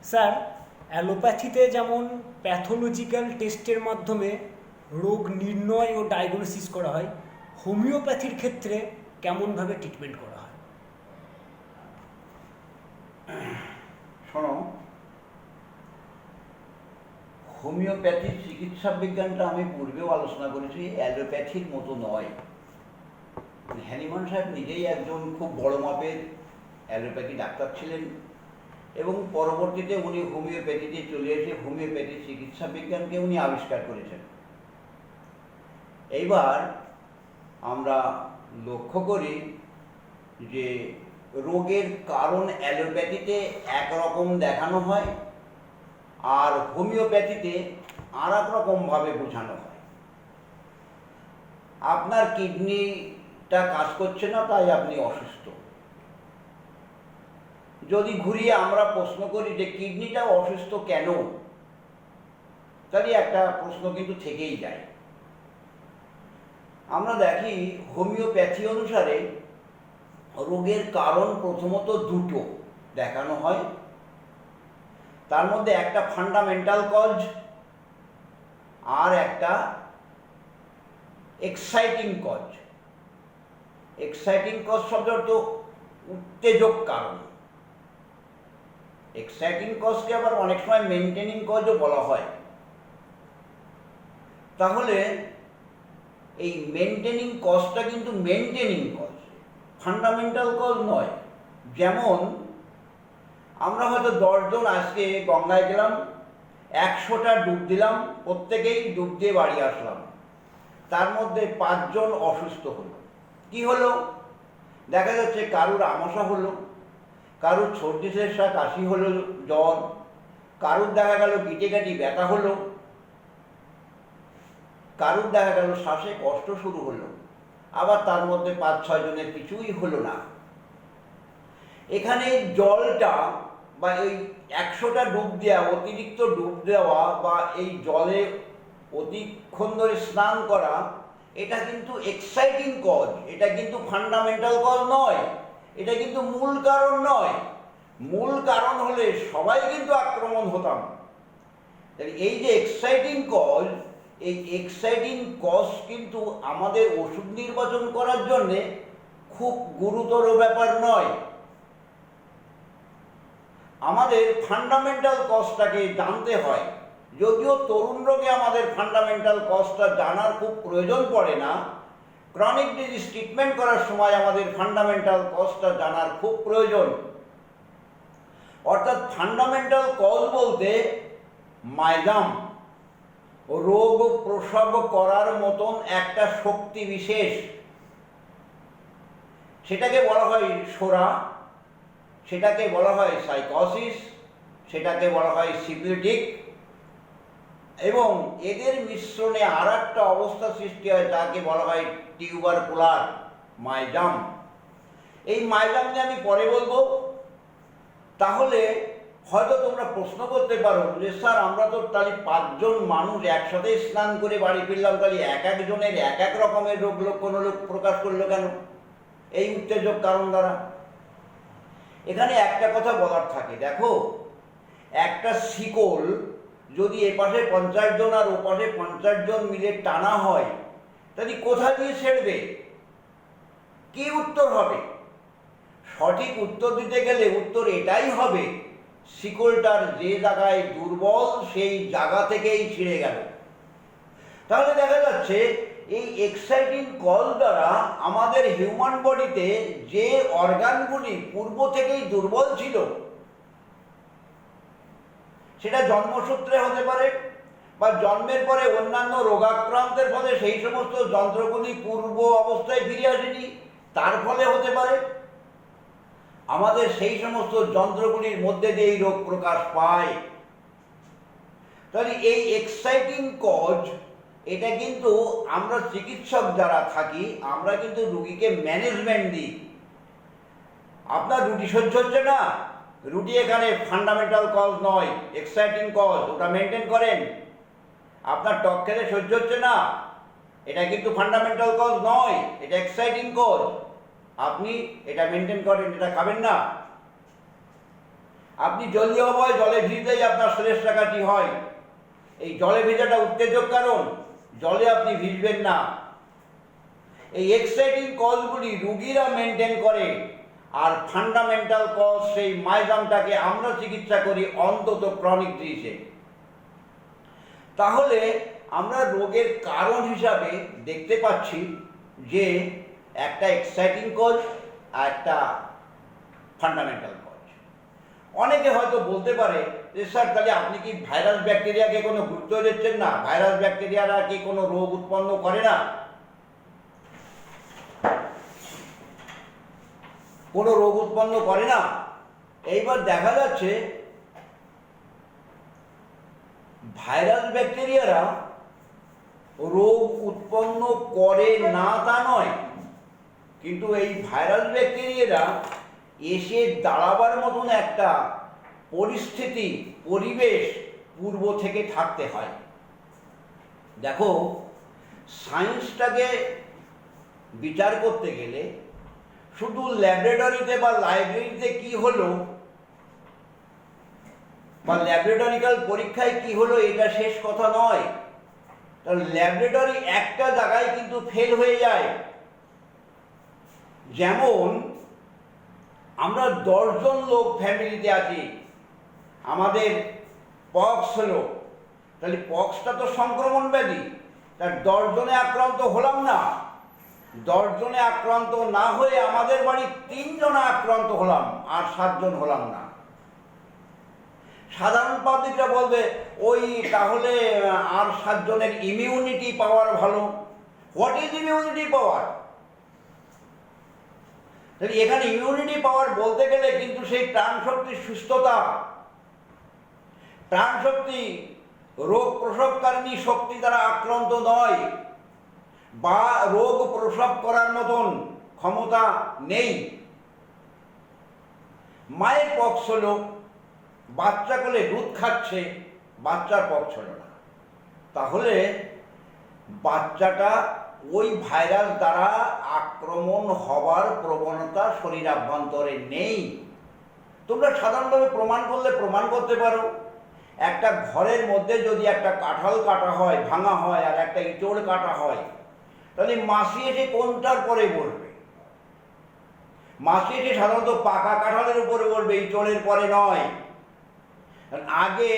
Sir, অ্যালোপ্যাথিতে যেমন pathological টেস্টের মাধ্যমে রোগ নির্ণয় ও ডায়াগনোসিস করা হয়, হোমিওপ্যাথির ক্ষেত্রে কেমনভাবে ট্রিটমেন্ট করা হয়? শোনো, হোমিওপ্যাথির চিকিৎসা বিজ্ঞানটা আমি পূর্বেও আলোচনা করেছি, অ্যালোপ্যাথির মতো নয়। হ্যানিমান সাহেব নিজেই একজন খুব বড় মাপের অ্যালোপ্যাথি ডাক্তার ছিলেন এবং পরবর্তীতে উনি হোমিওপ্যাথিতে চলে এসে হোমিওপ্যাথি চিকিৎসা বিজ্ঞানকে উনি আবিষ্কার করেছেন। এইবার আমরা লক্ষ্য করি যে রোগের কারণ অ্যালোপ্যাথিতে একরকম দেখানো হয় আর হোমিওপ্যাথিতে আর এক রকমভাবে বোঝানো হয়। আপনার কিডনিটা কাজ করছে না, তাই আপনি অসুস্থ। যদি ঘুরিয়ে আমরা প্রশ্ন করি যে কিডনিটা অসুস্থ কেন, তাহলে একটা প্রশ্ন কিন্তু থেকেই যায়। আমরা দেখি হোমিওপ্যাথি অনুসারে রোগের কারণ প্রথমত দুটো দেখানো হয়। তার মধ্যে একটা ফান্ডামেন্টাল কজ আর একটা এক্সাইটিং কজ। এক্সাইটিং কজ শব্দ তো উত্তেজক কারণ। এক্সাইটিং কজকে আবার অনেক সময় মেনটেনিং কজও বলা হয়। তাহলে এই মেনটেনিং কজটা কিন্তু মেনটেনিং কজ, ফান্ডামেন্টাল কজ নয়। যেমন আমরা হয়তো 10 জন আজকে গঙ্গায় গেলাম, 100টা ডুব দিলাম, প্রত্যেকেই ডুব দিয়ে বাড়ি আসলাম। তার মধ্যে 5 জন অসুস্থ হলো। কি হলো? দেখা যাচ্ছে কারুর আমাশা হলো, কারুর সর্দি শেষা কাশি হলো, জ্বর, কারুর দেখা গেল গিটেগাটি ব্যথা হলো, কারুর দেখা গেল শ্বাসে কষ্ট শুরু হলো, আবার তার মধ্যে 5-6 জনের কিছুই হলো না। এখানে জলটা বা এই 100টা ডুব দেওয়া, অতিরিক্ত ডুব দেওয়া বা এই জলে অধিকক্ষণ ধরে স্নান করা, এটা কিন্তু এক্সাইটিং কজ, এটা কিন্তু ফান্ডামেন্টাল কজ নয়, এটা কিন্তু মূল কারণ নয়। মূল কারণ হলে সবাই কিন্তু আক্রমণ হতাম। এই যে এক্সাইটিং কজ, এই এক্সাইটিং কজ কিন্তু আমাদের ওষুধ নির্বাচন করার জন্যে খুব গুরুতর ব্যাপার নয়। আমাদের ফান্ডামেন্টাল কজটাকে জানতে হয়। যদিও তরুণ রোগে আমাদের ফান্ডামেন্টাল কজটা জানার খুব প্রয়োজন পড়ে না, ক্রনিক ডিজিজ ট্রিটমেন্ট করার সময় আমাদের ফান্ডামেন্টাল কজটা জানার খুব প্রয়োজন। অর্থাৎ ফান্ডামেন্টাল কজ বলতে মাইজাম, রোগ প্রসব করার মতন একটা শক্তি বিশেষ, সেটাকে বলা হয় সোরা, সেটাকে বলা হয় সাইকোসিস, সেটাকে বলা হয় সিপিলিটিক, এবং এদের মিশ্রণে আর একটা অবস্থা সৃষ্টি হয় যাকে বলা হয় টিউবারকুলার মাইজাম। এই মাইজাম নিয়ে আমি পরে বলবো। তাহলে হয়তো তোমরা প্রশ্ন করতে পারো যে স্যার, আমরা তো তাহলে 5 জন মানুষ একসাথে স্নান করে বাড়ি ফিরলাম, তাহলে এক একজনের এক এক রকমের রোগ লক্ষণ প্রকাশ করলো কেন এই উত্তেজক কারণ দ্বারা? এখানে একটা কথা বলার থাকে, দেখো, একটা শিকল যদি এপাশে 50 জন আর ওপাশে 50 জন মিলে টানা হয়, তাহলে কোথা দিয়ে ছেড়বে? কি উত্তর হবে? সঠিক উত্তর দিতে গেলে উত্তর এটাই হবে, শিকলটার যে জায়গায় দুর্বল সেই জায়গা থেকেই ছিঁড়ে গেল। তাহলে দেখা যাচ্ছে এই এক্সাইটিং কজ দ্বারা আমাদের হিউম্যান বডিতে যে অর্গানগুলি পূর্ব থেকেই দুর্বল ছিল, সেটা জন্মসূত্রে হতে পারে বা জন্মের পরে অন্যান্য রোগাক্রান্তের ফলে সেই সমস্ত যন্ত্রগুলি পূর্ব অবস্থায় ফিরে আসেনি, তার ফলে হতে পারে। আমাদের সেই সমস্ত যন্ত্রগুলির মধ্যে দিয়ে এই রোগ প্রকাশ পায়। তাহলে এই এক্সাইটিং কজ, এটা কিন্তু আমরা চিকিৎসক যারা থাকি, আমরা কিন্তু রুগীকে ম্যানেজমেন্ট দিই। আপনার রুটি সহ্য হচ্ছে না, রুটি এখানে ফান্ডামেন্টাল কজ নয়, এক্সাইটিং কজ, ওটা মেনটেন করেন। আপনার টক খেতে সহ্য হচ্ছে না, এটা কিন্তু ফান্ডামেন্টাল কজ নয়, এটা এক্সাইটিং কজ, আপনি এটা মেনটেন করেন, এটা খাবেন না। আপনি জলীয় অবয় জলে ভিজলেই আপনার শরীর শাখাটি হয়। এই জলে ভেজাটা উত্তেজক কারণ, জলে আপনি ভিজবেন না। এই এক্সাইটিং কজগুলি রুগীরা মেনটেন করে, আর ফান্ডামেন্টাল কজ সেই মাইগ্রেনটাকে আমরা চিকিৎসা করি অন্তত ক্রনিক ডিজিজে। তাহলে আমরা রোগের কারণ হিসাবে দেখতে পাচ্ছি যে একটা এক্সাইটিং কজ আর একটা ফান্ডামেন্টাল কজ। অনেকে হয়তো বলতে পারে যে স্যার, তাহলে আপনি কি ভাইরাস ব্যাকটেরিয়াকে কোনো গুরুত্ব দিচ্ছেন না? ভাইরাস ব্যাকটেরিয়ারা কি কোনো রোগ উৎপন্ন করে না? কোনো রোগ উৎপন্ন করে না? এইবার দেখা যাচ্ছে ভাইরাস ব্যাকটেরিয়ারা রোগ উৎপন্ন করে না তা নয়, কিন্তু এই ভাইরাস ব্যাকটেরিয়ারা এসে দাঁড়াবার মতন একটা পরিস্থিতি, পরিবেশ পূর্ব থেকে থাকতে হয়। দেখো, সায়েন্সটাকে বিচার করতে গেলে শুধু ল্যাবরেটরিতে বা লাইব্রেরিতে কি হলো বা ল্যাবরেটরিক্যাল পরীক্ষায় কি হলো এটা শেষ কথা নয়। কারণ ল্যাবরেটরি একটা জায়গায় কিন্তু ফেল হয়ে যায়। যেমন আমরা 10 জন লোক ফ্যামিলিতে আছি, আমাদের পক্স হলো, তাহলে পক্সটা তো সংক্রমণ ব্যাধি, তার 10 জনে আক্রান্ত হলাম না। 10 জনে আক্রান্ত না হয়ে আমাদের বাড়ির 3 জনে আক্রান্ত হলাম, আর 7 জন হলাম না। সাধারণ পাবলিকরা বলবে ওই তাহলে আর 7 জনের ইমিউনিটি পাওয়ার ভালো। What is immunity power? তাহলে এখানে ইমিউনিটি পাওয়ার বলতে গেলে কিন্তু সেই প্রাণশক্তির সুস্থতা, প্রাণশক্তি রোগ প্রসবকারিণী শক্তি দ্বারা আক্রান্ত নয়, বা রোগ প্রসব করার মতন ক্ষমতা নেই। মায়ের পক্স হলো, বাচ্চা কোলে দুধ খাচ্ছে, বাচ্চার পক্স হলো না। তাহলে বাচ্চাটা ওই ভাইরাস দ্বারা আক্রমণ হবার প্রবণতা শরীর আভ্যন্তরে নেই। তোমরা সাধারণভাবে প্রমাণ করলে প্রমাণ করতে পারো। একটা ঘরের মধ্যে যদি একটা কাঁঠাল কাটা হয়, ভাঙা হয়, আর একটা ইঁচড় কাটা হয়, তাহলে মাসি এসে কোনটার পরে বলবে? মাসি এসে সাধারণত পাকা কাঁঠালের উপরে বলবে, ইঁচড়ের পরে নয়। আগে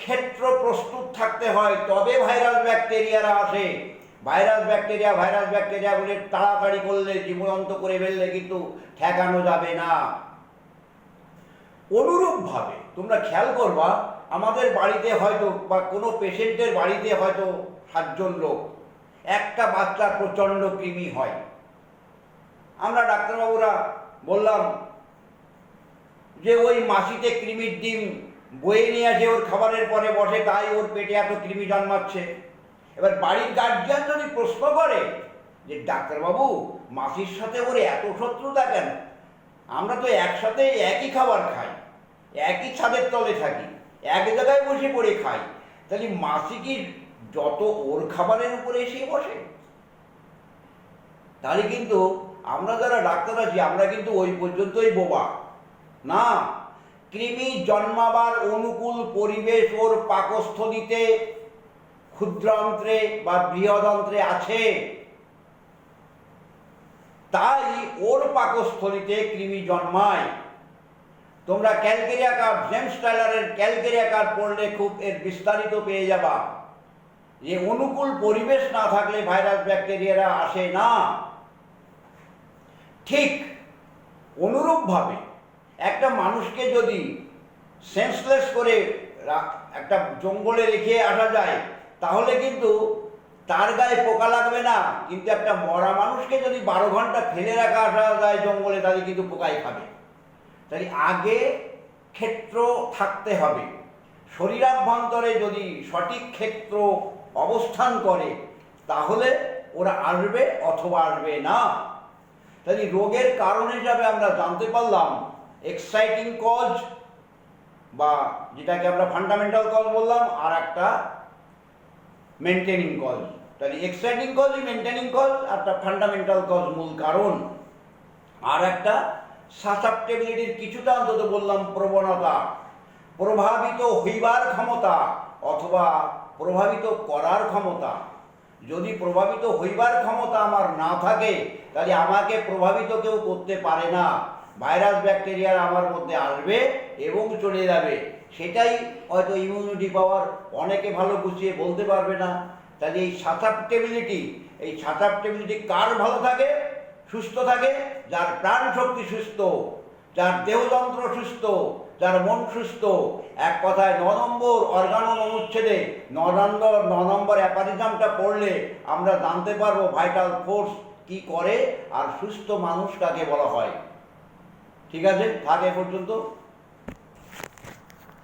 ক্ষেত্র প্রস্তুত থাকতে হয়, তবে ভাইরাস ব্যাকটেরিয়ারা আসে। ভাইরাস ব্যাকটেরিয়াগুলি তাড়াতাড়ি করলে, জীবন্ত করে ফেললে কিন্তু ঠেকানো যাবে না। অনুরূপভাবে তোমরা খেয়াল করবা, আমাদের বাড়িতে হয়তো বা কোনো পেশেন্টের বাড়িতে হয়তো 7 জন লোক, একটা বাচ্চার প্রচণ্ড কৃমি হয়। আমরা ডাক্তারবাবুরা বললাম যে ওই মাসিতে কৃমির ডিম বয়ে নিয়ে আসে, ওর খাবারের পরে বসে, তাই ওর পেটে এত কৃমি জন্মাচ্ছে। এবার বাড়ির গার্জিয়ান যদি প্রশ্ন করে যে ডাক্তারবাবু, মাসির সাথে ওর এত শত্রুতা কেন? আমরা তো একসাথে একই খাবার খাই, একই ছাদের তলে থাকি, এক জায়গায় বসে পড়ে খাই, তাহলে মাসি কি যত ওর খাবারের উপরে এসে বসে? তাহলে কিন্তু আমরা যারা ডাক্তার আছি, আমরা কিন্তু ওই পর্যন্তই বোবা না। কৃমি জন্মাবার অনুকূল পরিবেশ ওর পাকস্থলীতে, ক্ষুদ্রান্ত্রে বা বৃহদন্ত্রে আছে, তাই ওর পাকস্থলীতে কৃমি জন্মায়। তোমরা ক্যালকেরিয়া কার্ভ, জেমস টাইলারের ক্যালকেরিয়া কার্ভ পড়লে খুব এর বিস্তারিত পেয়ে যাবা যে অনুকূল পরিবেশ না থাকলে ভাইরাস ব্যাকটেরিয়ারা আসে না। ঠিক অনুরূপভাবে একটা মানুষকে যদি সেন্সলেস করে একটা জঙ্গলে রেখে আসা যায়, তাহলে কিন্তু তার গায়ে পোকা লাগবে না। কিন্তু একটা মরা মানুষকে যদি 12 ঘন্টা ফেলে রাখা আসা যায় জঙ্গলে, তাহলে কিন্তু পোকাই খাবে। তাই আগে ক্ষেত্র থাকতে হবে। শরীরাভ্যন্তরে যদি সঠিক ক্ষেত্র অবস্থান করে, তাহলে ওরা আসবে অথবা আসবে না। তাই রোগের কারণ হিসাবে আমরা জানতে পারলাম এক্সাইটিং কজ, বা যেটাকে আমরা ফান্ডামেন্টাল কজ বললাম, আর একটা মেনটেনিং কজ। তাহলে এক্সাইটিং কজ, মেনটেনিং কজ, একটা ফান্ডামেন্টাল কজ মূল কারণ, আর একটা সাসেপ্টেবিলিটির কিছুটা অন্তত বললাম প্রবণতা, প্রভাবিত হইবার ক্ষমতা অথবা প্রভাবিত করার ক্ষমতা। যদি প্রভাবিত হইবার ক্ষমতা আমার না থাকে তাহলে আমাকে প্রভাবিত কেউ করতে পারে না। ভাইরাস ব্যাকটেরিয়া আমার মধ্যে আসবে এবং চলে যাবে। সেটাই হয়তো ইমিউনিটি পাওয়ার অনেকে ভালো গুছিয়ে বলতে পারবে না। তাহলে এই সাসেপ্টেবিলিটি কার ভালো থাকে, সুস্থ থাকে? যার প্রাণ শক্তি সুস্থ, যার দেহযন্ত্র সুস্থ, যার মন সুস্থ। এক কথায় 9 নম্বর অর্গানন অনুচ্ছেদে 9 নম্বর অ্যাপারিজমটা পড়লে আমরা জানতে পারবো ভাইটাল ফোর্স কি করে আর সুস্থ মানুষ কাকে বলা হয়। ঠিক আছে, থাক এ পর্যন্ত।